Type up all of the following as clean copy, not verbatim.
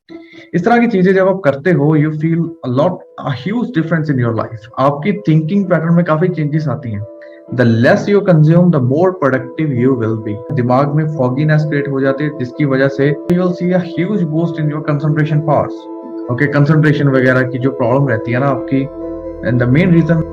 इस तरह की चीजें जब आप करते हो you feel a lot a huge difference in your life. आपकी थिंकिंग पैटर्न में काफी चेंजेस आती हैं। The less you consume the more productive you will B. दिमाग में फॉगीनेस क्रिएट हो जाती है जिसकी वजह से you will see a huge boost in your concentration powers. Okay, concentration वगैरह की जो प्रॉब्लम रहती है ना आपकी, एंड द मेन रीजन,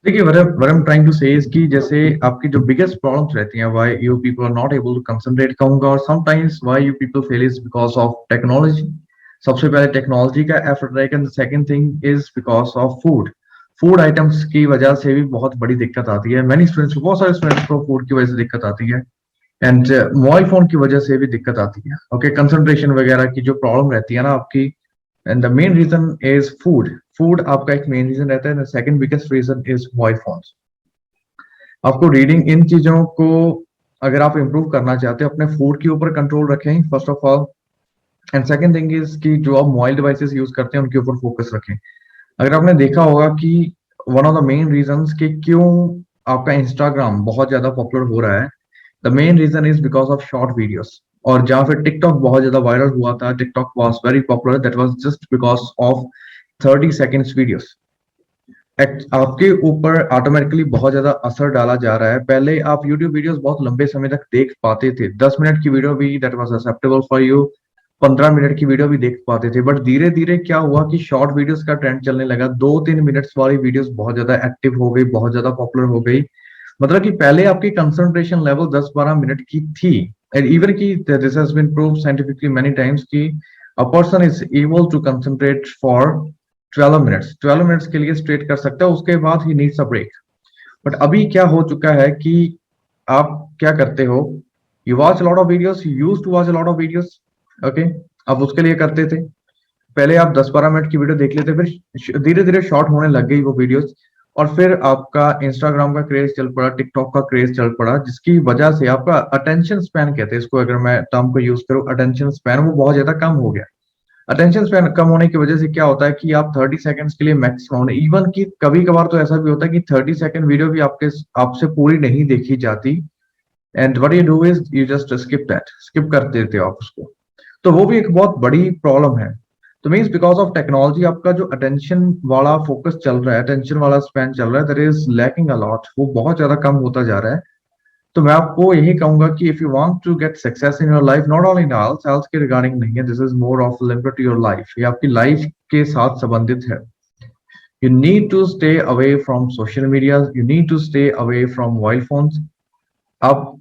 देखिए what I am trying to say is कि जैसे आपकी जो बिगेस्ट प्रॉब्लम्स रहती हैं, why you people are not able to concentrate कहूंगा, और sometimes why you people fail is because of technology. सबसे पहले टेक्नोलॉजी का एफर्ट रहेगा, and second thing is because of food. Food items की वजह से भी बहुत बड़ी दिक्कत आती है। मैनी स्टूडेंट्स को, बहुत सारे स्टूडेंट्स को फूड की वजह से दिक्कत आती है, एंड मोबाइल फोन की वजह से भी दिक्कत आती है। ओके, कंसंट्रेशन वगैरह की जो प्रॉब्लम रहती है ना आपकी, and the main reason is food. Food आपका एक मेन रीजन रहता है, second biggest reason is mobile phones. आपको रीडिंग, इन चीजों को अगर आप इंप्रूव करना चाहते हैं, अपने फूड के ऊपर कंट्रोल रखें first of all, and second thing is कि जो आप मोबाइल डिवाइसेस यूज करते हैं उनके ऊपर फोकस रखें। अगर आपने देखा होगा कि one of the main reasons कि क्यों आपका इंस्टाग्राम बहुत ज्यादा पॉपुलर हो रहा है, the main reason is because of short videos. और जहां फिर टिकटॉक बहुत ज्यादा वायरल हुआ था, TikTok was very popular, that was just because of 30 seconds videos. आपके ऊपर ऑटोमेटिकली बहुत ज्यादा असर डाला जा रहा है। पहले आप यूट्यूब वीडियोस बहुत लंबे समय तक देख पाते थे, 10 मिनट की वीडियो भी that was acceptable for you, 15 minute की वीडियो भी देख पाते थे। बट धीरे धीरे क्या हुआ कि शॉर्ट वीडियोस का ट्रेंड चलने लगा, 2-3 मिनट्स वाली वीडियोस बहुत ज्यादा एक्टिव हो गई, बहुत ज्यादा पॉपुलर हो गई। मतलब कि पहले आपकी कंसंट्रेशन लेवल 10-12 मिनट की थी, एंड इवन की this has been proved scientifically many times कि a person is able to concentrate for 12 minutes, 12 minutes के लिए स्ट्रेट कर सकता है, उसके बाद he needs a break. But अभी क्या हो चुका है कि आप क्या करते हो, you watch lot of videos, you use to watch lot of videos. Okay, आप उसके लिए करते थे, पहले आप 10-12 मिनट की वीडियो देख लेते, फिर धीरे धीरे शॉर्ट होने लग गई वो वीडियोस, और फिर आपका इंस्टाग्राम का क्रेज चल पड़ा, टिकटॉक का क्रेज चल पड़ा, जिसकी वजह से आपका अटेंशन स्पैन कहते हैं इसको, अगर मैं टर्म को यूज करूं अटेंशन स्पैन, वो बहुत ज्यादा कम हो गया। अटेंशन स्पैन कम होने की वजह से क्या होता है कि आप 30 सेकंड्स के लिए मैक्सिमम, इवन कि कभी कभार तो ऐसा भी होता है कि 30 सेकंड वीडियो भी आपके आपसे पूरी नहीं देखी जाती, and what you do is you just skip that, skip कर देते हो आप उसको। तो वो भी एक बहुत बड़ी प्रॉब्लम है। तो मीन्स बिकॉज ऑफ टेक्नोलॉजी आपका जो अटेंशन वाला फोकस चल रहा है, अटेंशन वाला स्पैन चल रहा है, that is lacking a lot, वो बहुत ज्यादा कम होता जा रहा है। तो मैं आपको यही कहूंगा कि if you want to get success in your life, not only in health, health के रिगार्डिंग नहीं है, this is more of limited to your life, ये आपकी लाइफ के साथ संबंधित है। You need to stay away from social media, you need to stay away from mobile phones. आप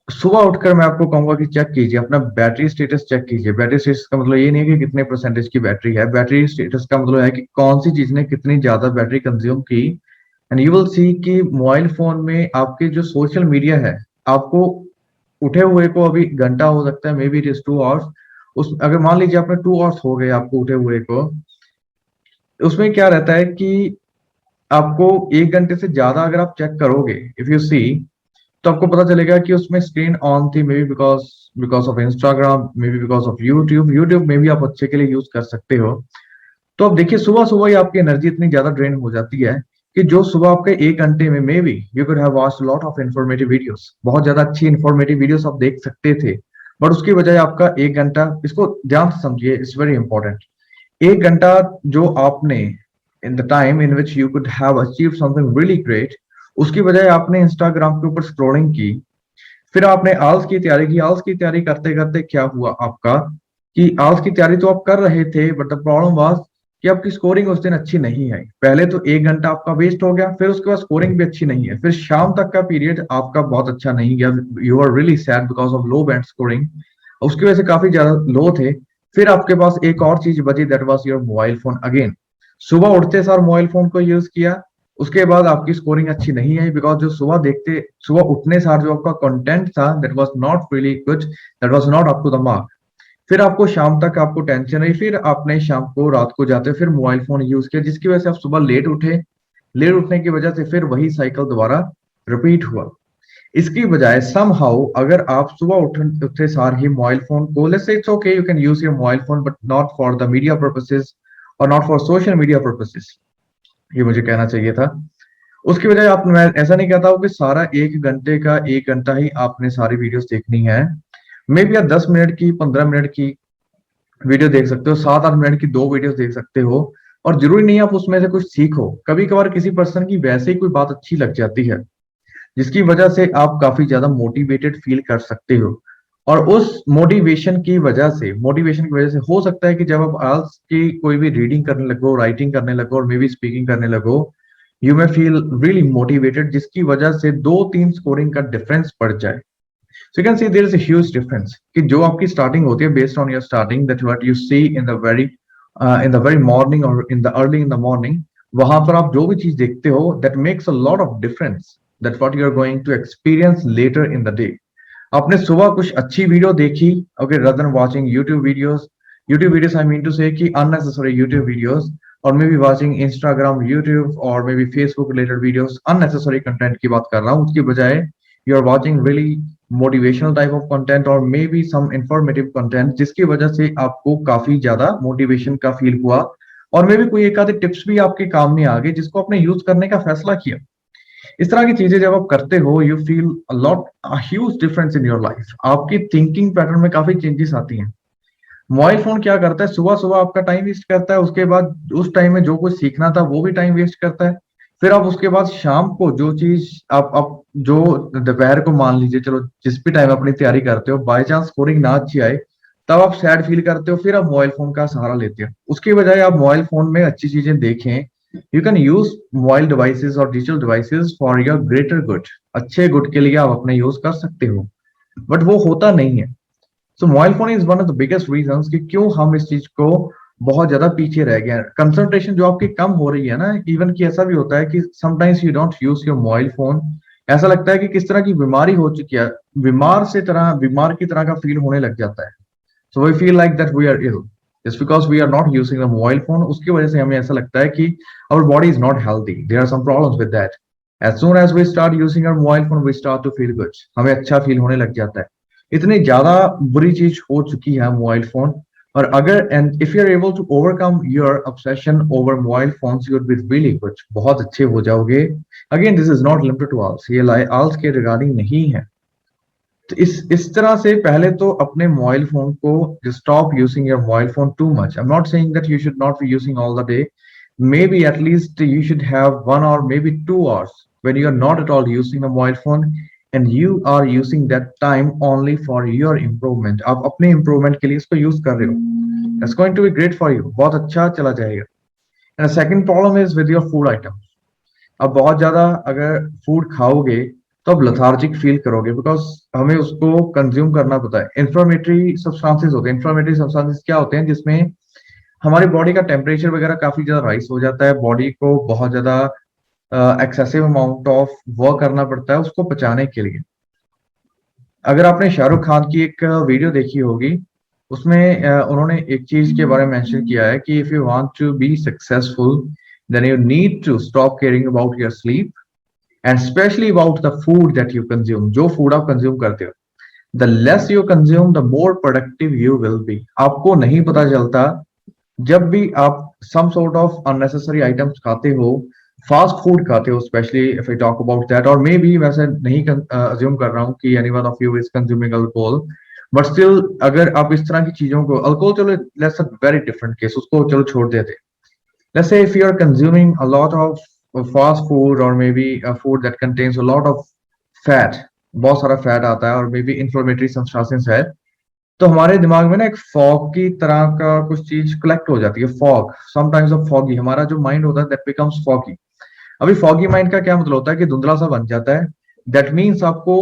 सुबह उठकर मैं आपको कहूंगा कि चेक कीजिए अपना बैटरी स्टेटस, चेक कीजिए। बैटरी स्टेटस का मतलब ये नहीं है कि कितने परसेंटेज की बैटरी है, बैटरी स्टेटस का मतलब है कि कौन सी चीज ने कितनी ज्यादा बैटरी कंज्यूम की। एंड यू विल सी कि मोबाइल फोन में आपके जो सोशल मीडिया है, आपको उठे हुए को अभी घंटा हो सकता है, may be it is 2 hours, उस अगर मान लीजिए आपने 2 आवर्स हो गए आपको उठे हुए को, उसमें क्या रहता है कि आपको 1 घंटे से ज्यादा अगर आप चेक करोगे, इफ यू सी, तो आपको पता चलेगा कि उसमें स्क्रीन ऑन थी, may be because because of Instagram, may be because of YouTube. YouTube में भी आप अच्छे के लिए यूज कर सकते हो। तो अब देखिए सुबह सुबह ही आपकी एनर्जी इतनी ज्यादा ड्रेन हो जाती है कि जो सुबह आपके 1 घंटे में may be you could have watched lot of informative videos, बहुत ज्यादा अच्छी इन्फॉर्मेटिव वीडियोस आप देख सकते थे, बट उसकी बजाय आपका 1 घंटा, इसको ध्यान से समझिए, इट्स वेरी इंपॉर्टेंट। 1 घंटा जो आपने, in the time in which you could have achieve something really great, उसकी बजाय आपने इंस्टाग्राम के ऊपर स्क्रोलिंग की। फिर आपने आल्स की तैयारी की, आल्स की तैयारी करते करते क्या हुआ आपका कि आल्स की तैयारी तो आप कर रहे थे, बट द प्रॉब्लम वाज कि आपकी स्कोरिंग उस दिन अच्छी नहीं आई। पहले तो 1 घंटा आपका वेस्ट हो गया, फिर उसके बाद स्कोरिंग भी अच्छी नहीं है, फिर शाम तक का पीरियड आपका बहुत अच्छा नहीं गया, you are really sad because of low band scoring, उसकी वजह से काफी ज्यादा लो थे। फिर आपके पास एक और चीज बची, that was your mobile phone again. सुबह उठते सार मोबाइल फोन को यूज किया, उसके बाद आपकी स्कोरिंग अच्छी नहीं आई, बिकॉज जो सुबह उठने सार जो आपका कंटेंट था, that was not really good, that was not up to the mark. फिर आपको शाम तक आपको टेंशन रही, फिर आपने शाम को रात को जाते फिर मोबाइल फोन यूज किया, जिसकी वजह से आप सुबह लेट उठे, लेट उठने की वजह से फिर वही साइकिल दोबारा रिपीट हुआ। इसकी बजाय सम हाउ अगर आप सुबह उठते सार ही मोबाइल फोन को, let's say it's okay you can use your mobile phone but not for the media purposes और not for social media purposes, ये मुझे कहना चाहिए था। उसकी बजाय आप, मैं ऐसा नहीं कहता हूँ कि सारा 1 घंटे का 1 घंटा ही आपने सारी वीडियोस देखनी है। मे बी आप 10 मिनट की, 15 मिनट की वीडियो देख सकते हो, 7-8 मिनट की 2 वीडियोस देख सकते हो। और जरूरी नहीं आप उसमें से कुछ सीखो, कभी कभार किसी पर्सन की वैसे ही कोई बात अच्छी लग जाती है जिसकी वजह से आप काफी ज्यादा मोटिवेटेड फील कर सकते हो। और उस मोटिवेशन की वजह से हो सकता है कि जब आप आल्स की कोई भी रीडिंग करने लगो, राइटिंग करने लगो और मे बी स्पीकिंग करने लगो, you may feel really motivated, जिसकी वजह से 2-3 स्कोरिंग का डिफरेंस पड़ जाए। So you can see there is a huge difference कि जो आपकी starting होती है based on your starting, that what you see in the very morning or in the early in the morning, वहां पर आप जो भी चीज देखते हो, that makes a lot of difference, that what you are going to experience later in the day. आपने सुबह कुछ अच्छी वीडियो देखी, okay, rather than watching YouTube videos I mean to say कि unnecessary YouTube videos, or maybe watching Instagram, YouTube और maybe Facebook related videos, unnecessary content की बात कर रहा हूँ, उसकी बजाय you are watching really motivational type of content or maybe some informative content, जिसकी वजह से आपको काफी ज्यादा मोटिवेशन का फील हुआ और मे भी कोई एक आधे टिप्स भी आपके काम में आ गए जिसको आपने यूज करने का फैसला किया। इस तरह की चीजें जब आप करते हो, you feel a lot, a huge difference in your life. आपकी थिंकिंग पैटर्न में काफी चेंजेस आती हैं। मोबाइल फोन क्या करता है, सुबह सुबह आपका टाइम वेस्ट करता है, उसके बाद उस टाइम में जो कुछ सीखना था वो भी टाइम वेस्ट करता है। फिर आप उसके बाद शाम को जो चीज आप जो दोपहर को मान लीजिए, चलो जिस भी टाइम अपनी तैयारी करते हो, बाय चांस स्कोरिंग ना अच्छी आए, तब आप सैड फील करते हो, फिर आप मोबाइल फोन का सहारा लेते हो। उसकी बजाय आप मोबाइल फोन में अच्छी चीजें देखें। You can use mobile devices और digital devices for your greater good. अच्छे गुड के लिए आप अपने यूज कर सकते हो, बट वो होता नहीं है। So mobile phone is one of the biggest reasons कि क्यों हम इस चीज को बहुत ज्यादा पीछे रह गए हैं। कंसंट्रेशन जो आपकी कम हो रही है ना, इवन कि ऐसा भी होता है कि sometimes you don't use your mobile phone, ऐसा लगता है कि किस तरह की बीमारी हो चुकी है, बीमार की तरह का फील होने लग जाता है। So we feel like that we are ill just because we are not using the mobile phone. उसकी वजह से हमें ऐसा लगता है कि our body is not healthy, there are some problems with that. As soon as we start using our mobile phone we start to feel good, हमें अच्छा फील होने लग जाता है। इतनी ज्यादा बुरी चीज हो चुकी है मोबाइल फोन। और अगर and if you are able to overcome your obsession over mobile phones, you would be really good, बहुत अच्छे हो जाओगे। Again this is not limited to alls, ये आल्स के रिगार्डिंग नहीं है। तो इस तरह से पहले तो अपने मोबाइल फोन को stop using your mobile phone too much. I am not saying that you should not be using all the day, maybe at least you should have 1 hour, maybe 2 hours when you are not at all using a mobile phone, and you are using that time only for your improvement। आप अपने improvement के लिए इसको use कर रहे हो, that's going to be great for you, बहुत अच्छा चला जाएगा। and the second problem is with your food items। अब बहुत ज्यादा अगर फूड खाओगे तो अब लथार्जिक फील करोगे, बिकॉज हमें उसको कंज्यूम करना पड़ता है। इंफ्लेमेटरी सब्सटेंसेस होते हैं, इंफ्लेमेटरी सब्सटेंसेस क्या होते हैं, जिसमें हमारी बॉडी का टेम्परेचर वगैरह काफी ज्यादा राइज हो जाता है, बॉडी को बहुत ज्यादा एक्सेसिव अमाउंट ऑफ वर्क करना पड़ता है उसको पचाने के लिए। अगर आपने शाहरुख खान की एक वीडियो देखी होगी, उसमें उन्होंने एक चीज के बारे में मेंशन किया है कि if you want to be successful then you need to stop caring about your sleep and specially about the food that you consume. जो फूड आप कंज्यूम करते हो, the less you consume the more productive you will be. आपको नहीं पता चलता, जब भी आप some sort of unnecessary items खाते हो, फास्ट फूड खाते हो, specially if I talk about that, और मे बी वैसे नहीं अज्यूम कर रहा हूँ कि any one of you is consuming alcohol, but still अगर आप इस तरह की चीजों को, अल्कोहल चलो let's a very different case, उसको चलो छोड़ देते। Let's say if you are consuming a lot of fast food और maybe food that contains a lot of fat, बहुत सारा फैट आता है और मे बी इंफ्लेमेटरी सब्सटेंसेस है, तो हमारे दिमाग में ना एक फॉग की तरह का कुछ चीज कलेक्ट हो जाती है। फॉग, समटाइम्स ऑफ फॉगी, हमारा जो माइंड होता है दैट बिकम्स फॉगी। अभी फॉगी माइंड का क्या मतलब होता है कि धुंधला सा बन जाता है। दैट मीन्स आपको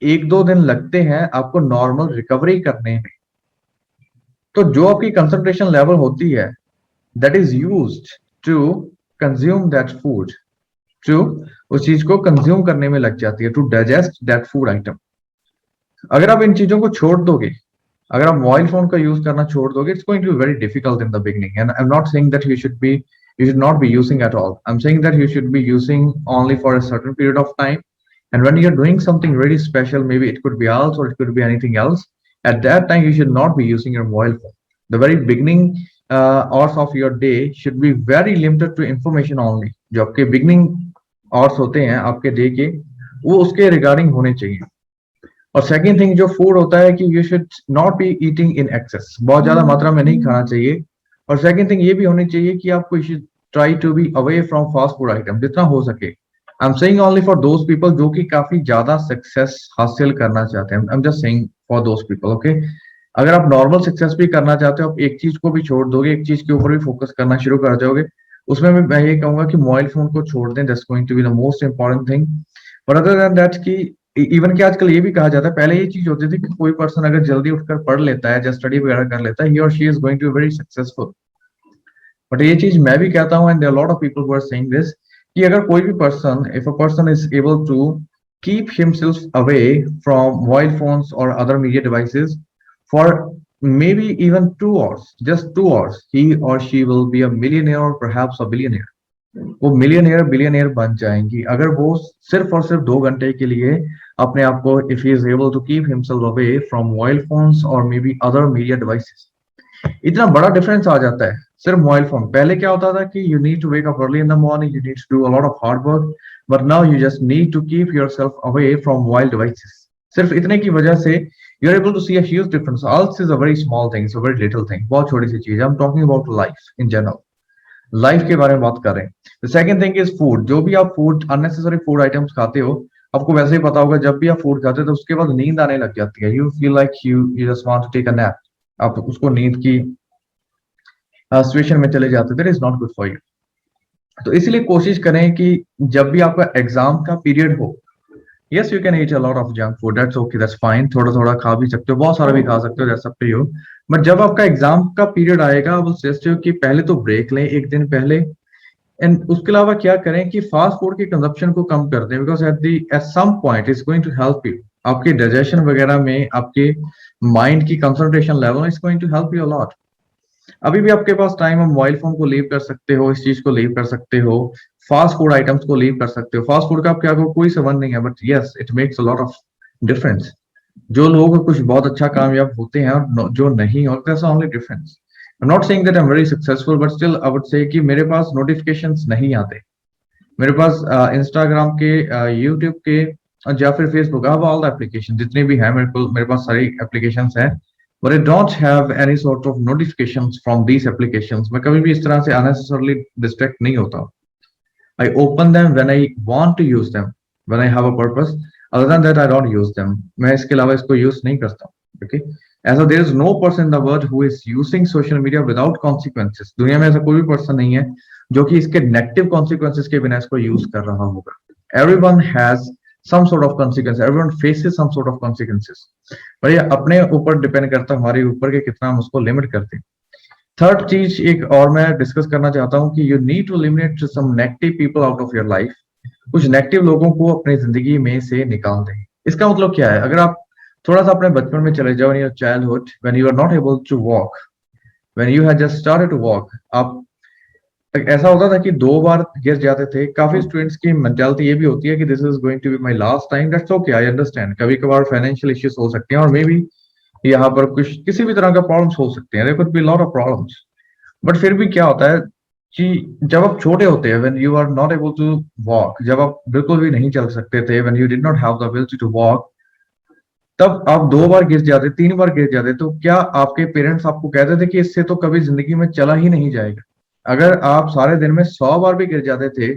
1-2 दिन लगते हैं आपको नॉर्मल रिकवरी करने में। तो जो आपकी कंसंट्रेशन लेवल होती है that is used to consume that food, to उस चीज को कंज्यूम करने में लग जाती है, to digest that food item. अगर आप इन चीजों को छोड़ दोगे, अगर आप मोबाइल फोन का यूज करना छोड़ दोगे, it's going to be very difficult in the beginning. And I am not saying that you should not be using at all, I'm saying that you should be using only for a certain period of time, and when you're doing something really special, maybe it could be IELTS or it could be anything else, at that time you should not be using your mobile phone. The very beginning hours of your day should be very limited to information only. जो आपके beginning hours होते हैं आपके day के, वो उसके regarding होने चाहिए। और सेकंड थिंग जो फूड होता है कि you should not be eating in excess, बहुत ज्यादा मात्रा में नहीं खाना चाहिए। और सेकंड थिंग ये भी होनी चाहिए कि आपको you should try to be away from fast food item जितना हो सके। I am saying only for those people जो कि काफी ज्यादा सक्सेस हासिल करना चाहते हैं। I am just saying for those people, okay. अगर आप नॉर्मल सक्सेस भी करना चाहते हो, आप एक चीज को भी छोड़ दोगे, एक चीज के ऊपर भी फोकस करना शुरू कर जाओगे, उसमें मैं ये कहूंगा कि मोबाइल फोन को छोड़ दें। That's going to be the most important thing. But other than that कि इवन कि आजकल ये भी कहा जाता है, पहले ये चीज होती थी कि कोई पर्सन अगर जल्दी उठकर पढ़ लेता है या स्टडी वगैरह कर लेता है, ही और she is going to be very successful. But ये चीज मैं भी कहता हूँ, and there are lot of people who are saying this, कि अगर कोई भी person, if a person is able to keep himself away from mobile phones or other media devices for maybe even 2 hours, just 2 hours, he or she will be a millionaire or perhaps a billionaire. वो millionaire billionaire बन जाएंगी अगर वो सिर्फ और सिर्फ 2 घंटे के लिए अपने आप को, if he is able to keep himself away from mobile phones और maybe other media devices. इतना बड़ा डिफरेंस आ जाता है सिर्फ मोबाइल फोन। पहले क्या होता था कि you need to wake up early in the morning, you need to do a lot of hard work, but now you just need to keep yourself away from mobile devices. सिर्फ इतने की वजह से you are able to see a huge difference. Alls is a very small thing, it's a very little thing, बहुत छोटी सी चीज है। I am talking about life in general, life के बारे में बात कर रहे हैं। The second thing is food. जो भी आप फूड, अननेसेसरी फूड आइटम्स खाते हो, आपको वैसे ही पता होगा जब भी आप फूड खाते हो तो उसके बाद नींद आने लग जाती है। You feel like you just want to take a nap, आप उसको नींद की सिचुएशन में चले जाते, that is not good for you. तो इसीलिए कोशिश करें कि जब भी आपका एग्जाम का पीरियड हो, yes you can eat a lot of junk food, that's okay, that's fine, थोड़ा थोड़ा खा भी सकते हो, बहुत सारा भी खा सकते हो, that's up to you. But जब आपका एग्जाम का पीरियड आएगा, वो सजेस्ट हो कि पहले तो ब्रेक लें एक दिन पहले। एंड उसके अलावा क्या करें कि फास्ट फूड की कंजप्शन को कम कर दें, because at some point is going to help you आपके डाइजेशन वगैरह में, आपके माइंड की concentration level is going to help you a lot. अभी भी आपके पास टाइम है, मोबाइल फोन को लीव कर सकते हो, इस चीज को लीव कर सकते हो, फास्ट फूड आइटम्स को लीव कर सकते हो। फास्ट फूड का आप क्या को कोई संबंध नहीं है, but yes it makes a lot of difference. जो लोग कुछ बहुत अच्छा कामयाब होते हैं और जो नहीं होते, ऐसा only difference. I am not saying that I am very successful, but still I would say कि मेरे पास नोटिफिकेशंस नहीं आते। मेरे पास इंस्टाग्राम के, यूट्यूब के, या फिर फेसबुक, अब ऑल द एप्लीकेशन जितने भी हैं, मेरे पास सारी एप्लीकेशंस हैं, but I don't have any sort of notifications from these applications. मैं कभी भी इस तरह से unnecessarily distract नहीं होता। I open them when I want to use them, when I have a purpose. Other than that, I don't use them. मैं इसके अलावा इसको use नहीं करता। Okay? ऐसा there is no person in the world who is using social media without consequences. दुनिया में ऐसा कोई भी person नहीं है जो कि इसके negative consequences के बिना इसको use कर रहा होगा। Everyone has some sort of consequence. Everyone faces some sort of consequences. पर ये अपने ऊपर डिपेंड करता है, हमारे ऊपर के कितना हम उसको लिमिट करते हैं। थर्ड चीज एक और मैं डिस्कस करना चाहता हूँ कि you need to eliminate some negative people out of your life. कुछ नेगेटिव लोगों को अपनी जिंदगी में से निकाल दें। इसका मतलब क्या है? अगर आप थोड़ा सा अपने बचपन में चले जाओ, in your childhood, when you are not able to walk, when you had just started to walk, आप ऐसा होता था कि 2 बार गिर जाते थे। काफी स्टूडेंट्स की मेंटालिटी ये भी होती है कि this is going to be my last time. That's okay, I understand, कभी कभार फाइनेंशियल इश्यूज हो सकते हैं और मे बी यहाँ पर कुछ किसी भी तरह का प्रॉब्लम्स हो सकते हैं, there could be lot of problems. But फिर भी क्या होता है कि जब आप छोटे होते हैं, when you are not able to walk, जब आप बिल्कुल भी नहीं चल सकते थे, when you did not have the ability to walk, तब आप 2 बार गिर जाते, 3 बार गिर जाते, तो क्या आपके पेरेंट्स आपको कहते थे कि इससे तो कभी जिंदगी में चला ही नहीं जाएगा? अगर आप सारे दिन में 100 बार भी गिर जाते थे,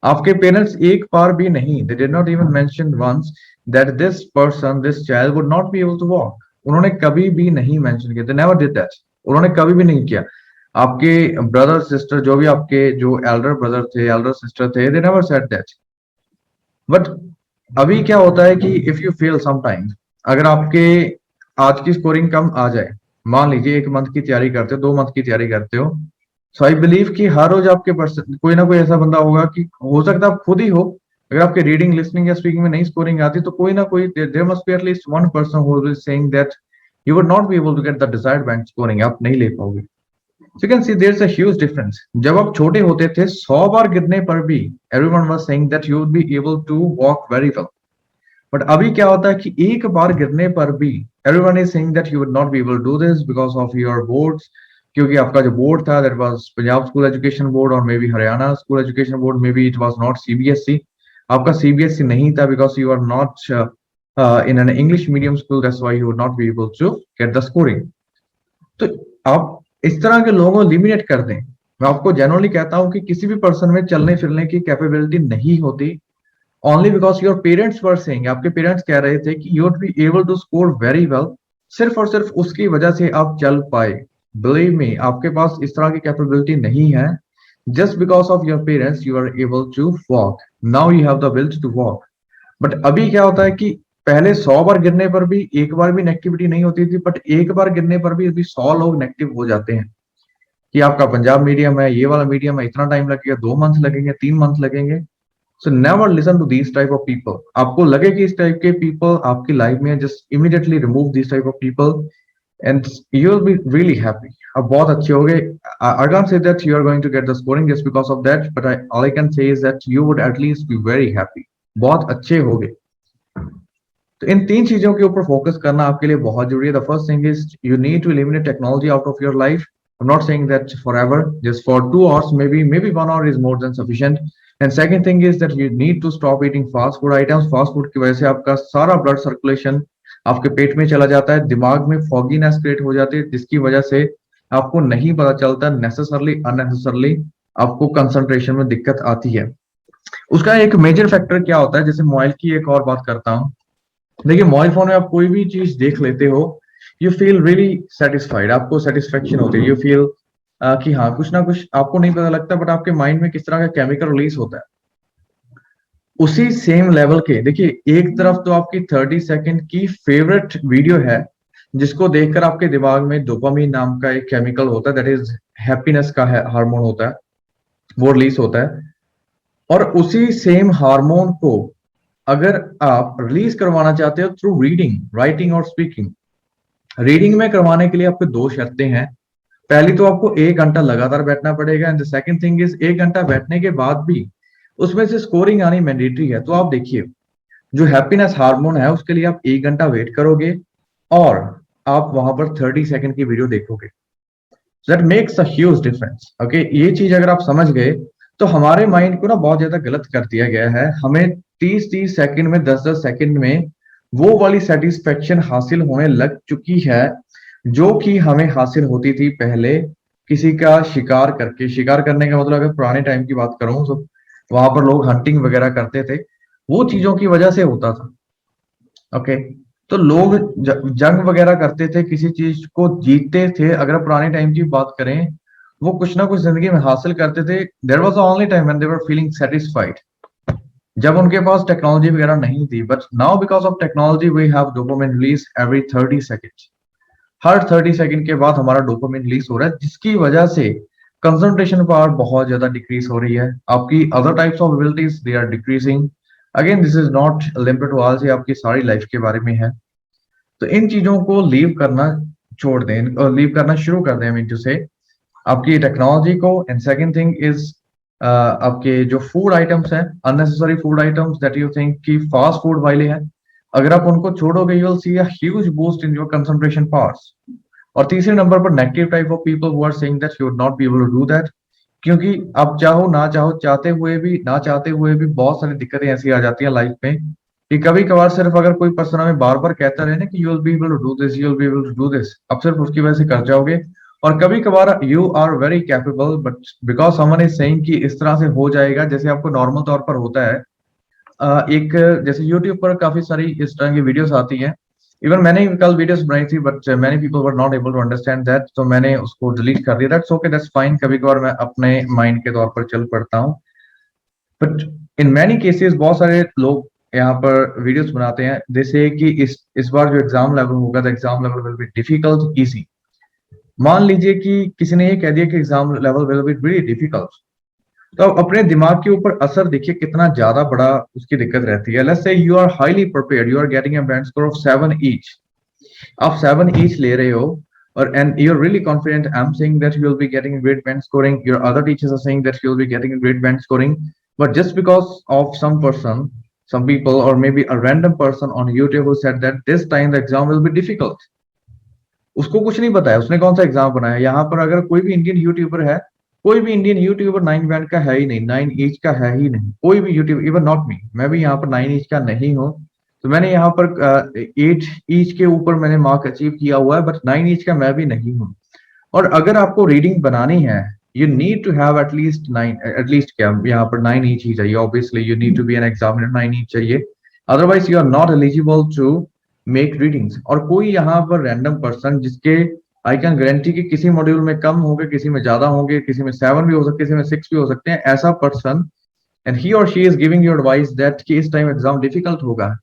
आपके पेरेंट्स एक बार भी नहीं, they did not even mention once that this person, this child would not be able to walk. उन्होंने कभी भी नहीं मेंशन किया, दे नेवर डिड दैट। उन्होंने कभी भी नहीं किया। आपके ब्रदर सिस्टर, जो भी आपके जो एल्डर ब्रदर थे, एल्डर सिस्टर थे, they never said that. But अभी क्या होता है कि इफ यू फेल समटाइम्स, अगर आपके आज की स्कोरिंग कम आ जाए, मान लीजिए 1 मंथ की तैयारी करते हो, 2 मंथ की तैयारी करते हो, सो आई बिलीव कि हर रोज आपके पर्सन कोई ना कोई ऐसा बंदा होगा, कि हो सकता है आप खुद ही हो, अगर आपके रीडिंग, लिसनिंग या स्पीकिंग में नहीं स्कोरिंग आती, तो कोई ना कोई, there must be at least one person who is saying that you would not be able to get the desired band scoring, आप नहीं ले पाओगे। So you can see there's a huge difference. जब आप छोटे होते थे, 100 बार गिरने पर भी everyone was saying that you would be able to walk very well. But अभी क्या होता है कि एक बार गिरने पर भी everyone is saying that you would not be able to do this because of your boards, क्योंकि आपका जो बोर्ड था that was Punjab school education board और maybe Haryana school education board, maybe it was not CBSE. आपका CBSE नहीं था because you are not in an English medium school, that's why you would not be able to get the scoring. तो आप इस तरह के लोगों को लिमिनेट कर दें। मैं आपको जनरली कहता हूं कि किसी भी पर्सन में चलने फिरने की कैपेबिलिटी नहीं होती, only because your parents were saying, आपके पेरेंट्स कह रहे थे कि you would be able to score very well, सिर्फ और सिर्फ उसकी वजह से आप चल पाए। बिलीव मी, आपके पास इस तरह की कैपेबिलिटी नहीं है। Just because of your parents you are able to walk, now you have the will to walk. But अभी क्या होता है कि पहले 100 बार गिरने पर भी एक बार भी नेगेटिविटी नहीं होती थी, बट एक बार गिरने पर भी अभी 100 लोग नेगेटिव हो जाते हैं कि आपका पंजाब मीडियम है, ये वाला मीडियम है, इतना टाइम लगेगा, 2 मंथ लगेंगे, 3 मंथ लगेंगे। So never listen to this type of people. आपको लगे कि इस टाइप के पीपल आपकी लाइफ में, just immediately remove this type of people and you will be really happy. अब बहुत अच्छे हो गए। I can't say that you are going to get the scoring just because of that, but I all I can say is that you would at least be very happy. बहुत अच्छे हो गए। तो इन तीन चीजों के ऊपर फोकस करना आपके लिए बहुत जरूरी है। The first thing is you need to eliminate technology out of your life. I'm not saying that forever, just for 2 hours, maybe 1 hour is more than sufficient. And second thing is that you need to stop eating fast food items. Fast food की वजह से आपका सारा blood circulation आपके पेट में चला जाता है, दिमाग में फॉगीनेस क्रिएट हो जाती है, जिसकी वजह से आपको नहीं पता चलता, नेसेसरली अननेसेसरली आपको कंसंट्रेशन में दिक्कत आती है। उसका एक मेजर फैक्टर क्या होता है, जैसे मोबाइल की एक और बात करता हूँ। देखिए, मोबाइल फोन में आप कोई भी चीज देख लेते हो, यू फील रियली सेटिस्फाइड, आपको सेटिस्फेक्शन होती है, यू फील कि हाँ कुछ ना कुछ आपको नहीं पता लगता, बट आपके माइंड में किस तरह का केमिकल रिलीज होता है। उसी सेम लेवल के देखिए, एक तरफ तो आपकी 30 सेकंड की फेवरेट वीडियो है जिसको देखकर आपके दिमाग में डोपामीन नाम का एक केमिकल होता है, दैट इज हैप्पीनेस का हार्मोन होता है, वो रिलीज होता है। और उसी सेम हार्मोन को अगर आप रिलीज करवाना चाहते हो थ्रू रीडिंग, राइटिंग और स्पीकिंग, रीडिंग में करवाने के लिए आपको दो शर्तें हैं। पहली तो आपको 1 घंटा लगातार बैठना पड़ेगा, and the second thing is 1 घंटा बैठने के बाद भी उसमें से स्कोरिंग आनी मैंडेटरी है। तो आप देखिए, जो हैप्पीनेस हार्मोन है उसके लिए आप 1 घंटा वेट करोगे और आप वहां पर 30 सेकंड की वीडियो देखोगे। That makes a huge difference. Okay, ये चीज अगर आप समझ गए तो हमारे माइंड को ना बहुत ज्यादा गलत कर दिया गया है। हमें 30-30 सेकंड में, 10-10 सेकंड में वो वाली सेटिस्फेक्शन हासिल होने लग चुकी है जो कि हमें हासिल होती थी पहले किसी का शिकार करके। शिकार करने का मतलब अगर पुराने टाइम की बात करूं तो वहां पर लोग हंटिंग वगैरह करते थे, वो चीजों की वजह से होता था। ओके, तो लोग जंग वगैरह करते थे, किसी चीज को जीतते थे। अगर पुराने टाइम की बात करें, वो कुछ ना कुछ जिंदगी में हासिल करते थे। There was the only time when they were feeling satisfied, जब उनके पास टेक्नोलॉजी वगैरह नहीं थी। But now because of technology we have dopamine release every 30 second. हर 30 सेकेंड के बाद हमारा डोपामिन रिलीज हो रहा है, जिसकी वजह से कंसंट्रेशन पावर बहुत ज्यादा डिक्रीज हो रही है। आपकी other types of abilities they are decreasing. Again this is not limited to all, से आपकी सारी लाइफ के बारे में है। तो इन चीजों को लीव करना छोड़ दें और लीव करना शुरू कर दें, आई मीन टू से आपकी टेक्नोलॉजी को। एंड सेकंड थिंग इज आपके जो फूड आइटम्स हैं, unnecessary food items that you think कि फास्ट फूड वाले हैं, अगर आप उनको छोड़ोगे you will see a huge boost in your concentration powers. और तीसरे नंबर पर negative type of people who are saying that you would not be able to do that, क्योंकि आप चाहो ना चाहो, चाहते हुए भी ना चाहते हुए भी बहुत सारी दिक्कतें ऐसी आ जाती हैं लाइफ में कि कभी कभार सिर्फ अगर कोई पर्सन हमें बार बार कहता रहे ना कि you will be able to do this, you will be able to do this, आप सिर्फ उसकी वजह से कर जाओगे। और कभी कभार you are very capable, but because someone is saying कि इस तरह से हो जाएगा, जैसे आपको नॉर्मल तौर पर होता है। एक जैसे यूट्यूब पर काफी सारी इस तरह की वीडियोस आती हैं। इवन मैंने भी कल वीडियोस बनाई थी, but many people were not able to understand that, तो मैंने उसको डिलीट कर दिया। दैट्स ओके, दैट्स फाइन, कभी कभार मैं अपने माइंड के तौर पर चल पड़ता हूँ। बट इन मैनी केसेस बहुत सारे लोग यहाँ पर वीडियोस बनाते हैं जैसे कि इस बार जो एग्जाम लेवल होगा, the exam level will be difficult easy. मान लीजिए कि किसी ने ये कह दिया कि exam level will be very difficult, तो अब अपने दिमाग के ऊपर असर देखिए कितना ज्यादा बड़ा उसकी दिक्कत रहती है। Let's say you are highly prepared, you are getting a band score of 7 each, आप 7 ईच ले रहे हो, और and you are really confident, I am saying that you will be getting great band scoring, your other teachers are saying that you will be getting great band scoring, but just because of some person, some people, or maybe a random person on YouTube who said that this time the exam will be difficult, उसको कुछ नहीं पता है उसने कौन सा exam बनाया। यहाँ पर अगर कोई भी इंडियन यूट्यूबर है, कोई भी इंडियन यूट्यूबर 9 बैंड का है ही नहीं, 9 ईच का है ही नहीं, कोई भी यूट्यूबर, इवन नॉट मी, मैं भी यहाँ पर 9 ईच का नहीं हूँ। तो मैंने यहाँ पर 8 ईच के ऊपर मैंने मार्क अचीव किया हुआ है, बट 9 ईच का मैं भी नहीं हूँ। और अगर आपको रीडिंग बनानी है, you need to have at least 9, at least क्या यहाँ पर 9 ईच ही चाहिए। Obviously you need to be an examiner, 9 each चाहिए, otherwise you are not eligible to make readings. और कोई यहाँ पर रैंडम पर्सन जिसके, आई कैन गारंटी कि किसी मॉड्यूल में कम होंगे, किसी में ज्यादा होंगे, किसी में 7 भी हो सकते हैं, किसी में 6 भी हो सकते हैं, ऐसा पर्सन, एंड ही और she is giving you advice that कि इस टाइम एग्जाम डिफिकल्ट होगा,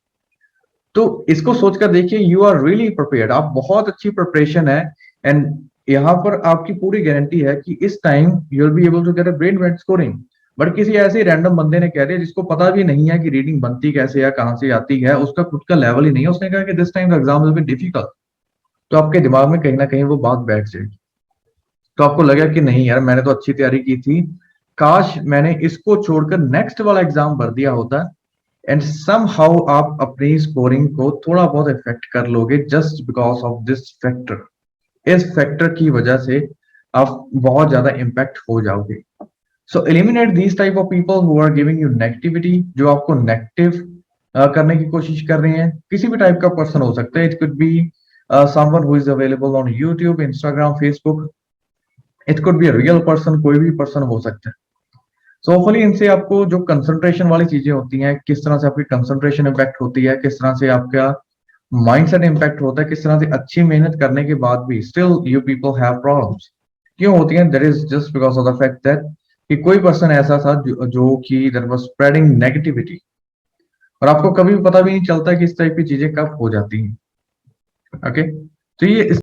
तो इसको सोचकर देखिए यू आर रियली प्रिपेयर्ड, आप बहुत अच्छी प्रिपरेशन है। एंड यहाँ पर आपकी पूरी गारंटी है कि इस time you will be able to get a great weight scoring. But किसी ऐसे रैंडम बंदे ने कह दिया जिसको पता भी नहीं है कि रीडिंग बनती कैसे है, कहाँ से आती है, उसका खुद का लेवल ही नहीं है, उसने कहा कि this time the exam will be difficult, तो आपके दिमाग में कहीं ना कहीं वो बात बैठ जाएगी। तो आपको लगा कि नहीं यार मैंने तो अच्छी तैयारी की थी, काश मैंने इसको छोड़कर नेक्स्ट वाला एग्जाम भर दिया होता, एंड सम हाउ आप अपनी स्कोरिंग को थोड़ा बहुत इफेक्ट कर लोगे just because of this factor. इस फैक्टर की वजह से आप बहुत ज्यादा इम्पैक्ट हो जाओगे। So eliminate these type of people who are giving you negativity, जो आपको नेगेटिव करने की कोशिश कर रहे हैं। किसी भी टाइप का पर्सन हो सकता है, it could be someone who is available on YouTube, Instagram, Facebook, it could be a real person, कोई भी पर्सन हो सकता है। सो होपफुली इनसे आपको जो कंसंट्रेशन वाली चीजें होती हैं, किस तरह से आपकी कंसंट्रेशन इम्पैक्ट होती है, किस तरह से आपका माइंडसेट इम्पैक्ट होता है, किस तरह से अच्छी मेहनत करने के बाद भी still you people have problems क्यों होती हैं, that is just because of the fact that कि कोई पर्सन ऐसा था जो कि दैट वाज स्प्रेडिंग नेगेटिविटी, और आपको कभी भी पता भी नहीं चलता कि इस टाइप की चीजें कब हो जाती हैं। ओके, तो ये